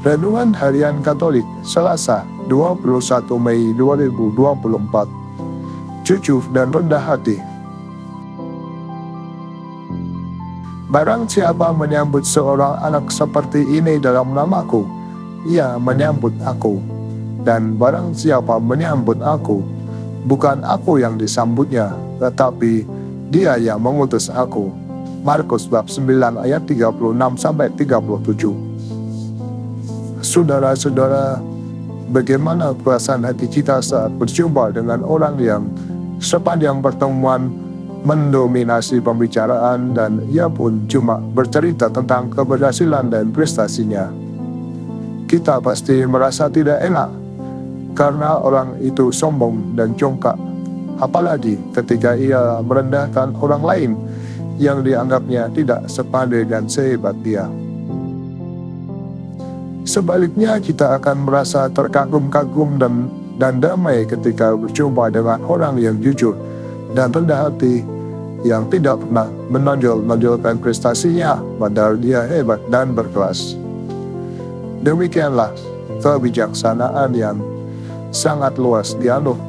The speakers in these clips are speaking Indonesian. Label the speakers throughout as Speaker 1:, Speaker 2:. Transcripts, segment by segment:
Speaker 1: Renungan Harian Katolik, Selasa, 21 Mei 2024. Jujur dan rendah hati. Barang siapa menyambut seorang anak seperti ini dalam namaku, ia menyambut aku. Dan barang siapa menyambut aku, bukan aku yang disambutnya, tetapi dia yang mengutus aku. Markus bab 9 ayat 36-37. Saudara-saudara, bagaimana perasaan hati kita saat berjumpa dengan orang yang sepanjang pertemuan mendominasi pembicaraan dan ia pun cuma bercerita tentang keberhasilan dan prestasinya? Kita pasti merasa tidak enak karena orang itu sombong dan congkak, apalagi ketika ia merendahkan orang lain yang dianggapnya tidak sepandai dan sehebat dia. Sebaliknya, kita akan merasa terkagum-kagum dan damai ketika berjumpa dengan orang yang jujur dan rendah hati, yang tidak pernah menonjol-nonjolkan prestasinya, padahal dia hebat dan berkelas. Demikianlah kebijaksanaan yang sangat luas dianut.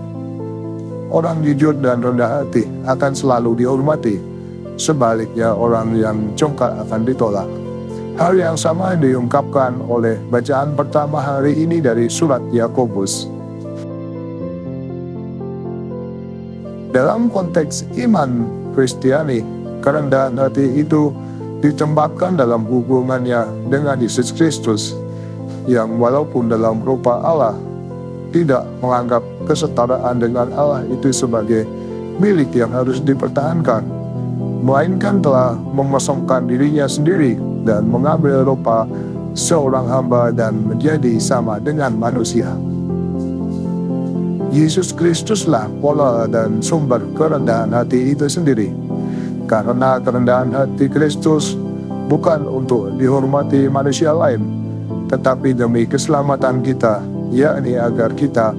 Speaker 1: Orang jujur dan rendah hati akan selalu dihormati, sebaliknya orang yang congkak akan ditolak. Hal yang sama diungkapkan oleh bacaan pertama hari ini dari surat Yakobus. Dalam konteks iman Kristiani, kerendahan hati itu ditempatkan dalam hubungannya dengan Yesus Kristus, yang walaupun dalam rupa Allah, tidak menganggap kesetaraan dengan Allah itu sebagai milik yang harus dipertahankan, melainkan telah mengosongkan dirinya sendiri dan mengambil rupa seorang hamba dan menjadi sama dengan manusia. Yesus Kristuslah pola dan sumber kerendahan hati itu sendiri. Karena kerendahan hati Kristus bukan untuk dihormati manusia lain, tetapi demi keselamatan kita, yakni agar kita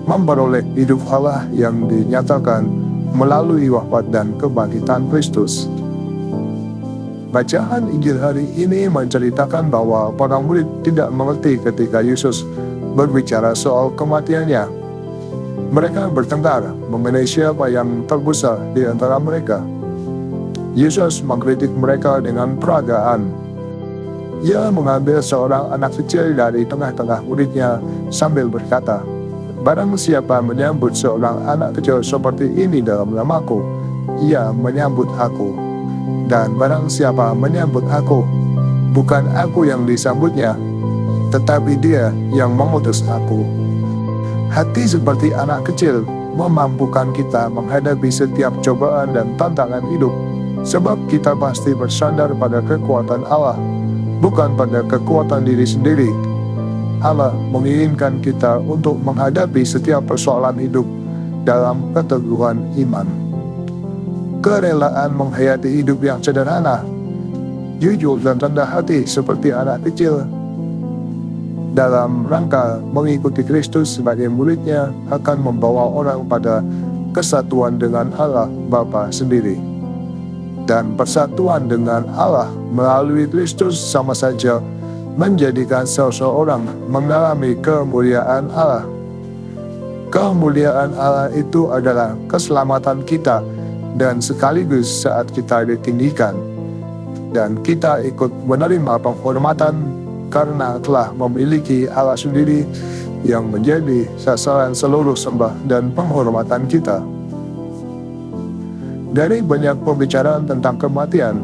Speaker 1: memperoleh hidup Allah yang dinyatakan melalui wafat dan kebangkitan Kristus. Bacaan Injil hari ini menceritakan bahwa para murid tidak mengerti ketika Yesus berbicara soal kematiannya. Mereka bertengkar mengenai siapa yang terbesar di antara mereka. Yesus mengkritik mereka dengan peragaan. Ia mengambil seorang anak kecil dari tengah-tengah muridnya sambil berkata, "Barang siapa menyambut seorang anak kecil seperti ini dalam namaku, ia menyambut aku. Dan barang siapa menyambut aku, bukan aku yang disambutnya, tetapi dia yang mengutus aku." Hati seperti anak kecil memampukan kita menghadapi setiap cobaan dan tantangan hidup, sebab kita pasti bersandar pada kekuatan Allah, bukan pada kekuatan diri sendiri. Allah menginginkan kita untuk menghadapi setiap persoalan hidup dalam keteguhan iman. Kerelaan menghayati hidup yang sederhana, jujur dan rendah hati seperti anak kecil dalam rangka mengikuti Kristus sebagai muridnya akan membawa orang pada kesatuan dengan Allah Bapa sendiri. Dan persatuan dengan Allah melalui Kristus sama saja menjadikan seseorang mengalami kemuliaan Allah. Kemuliaan Allah itu adalah keselamatan kita dan sekaligus saat kita ditinggikan. Dan kita ikut menerima penghormatan karena telah memiliki Allah sendiri yang menjadi sasaran seluruh sembah dan penghormatan kita. Dari banyak pembicaraan tentang kematian,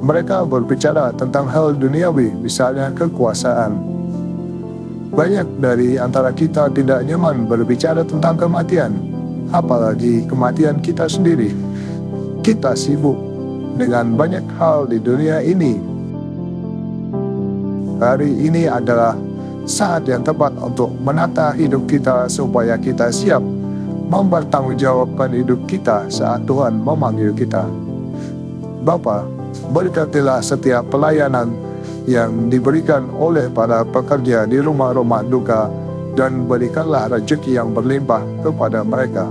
Speaker 1: mereka berbicara tentang hal duniawi, misalnya kekuasaan. Banyak dari antara kita tidak nyaman berbicara tentang kematian, apalagi kematian kita sendiri. Kita sibuk dengan banyak hal di dunia ini. Hari ini adalah saat yang tepat untuk menata hidup kita supaya kita siap mempertanggungjawabkan hidup kita saat Tuhan memanggil kita. Bapa, berkatilah setiap pelayanan yang diberikan oleh para pekerja di rumah-rumah duka dan berikanlah rezeki yang berlimpah kepada mereka.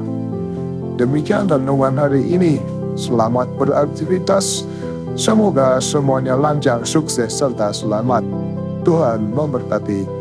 Speaker 1: Demikian renungan hari ini. Selamat beraktivitas. Semoga semuanya lancar, sukses, serta selamat. Tuhan memberkati.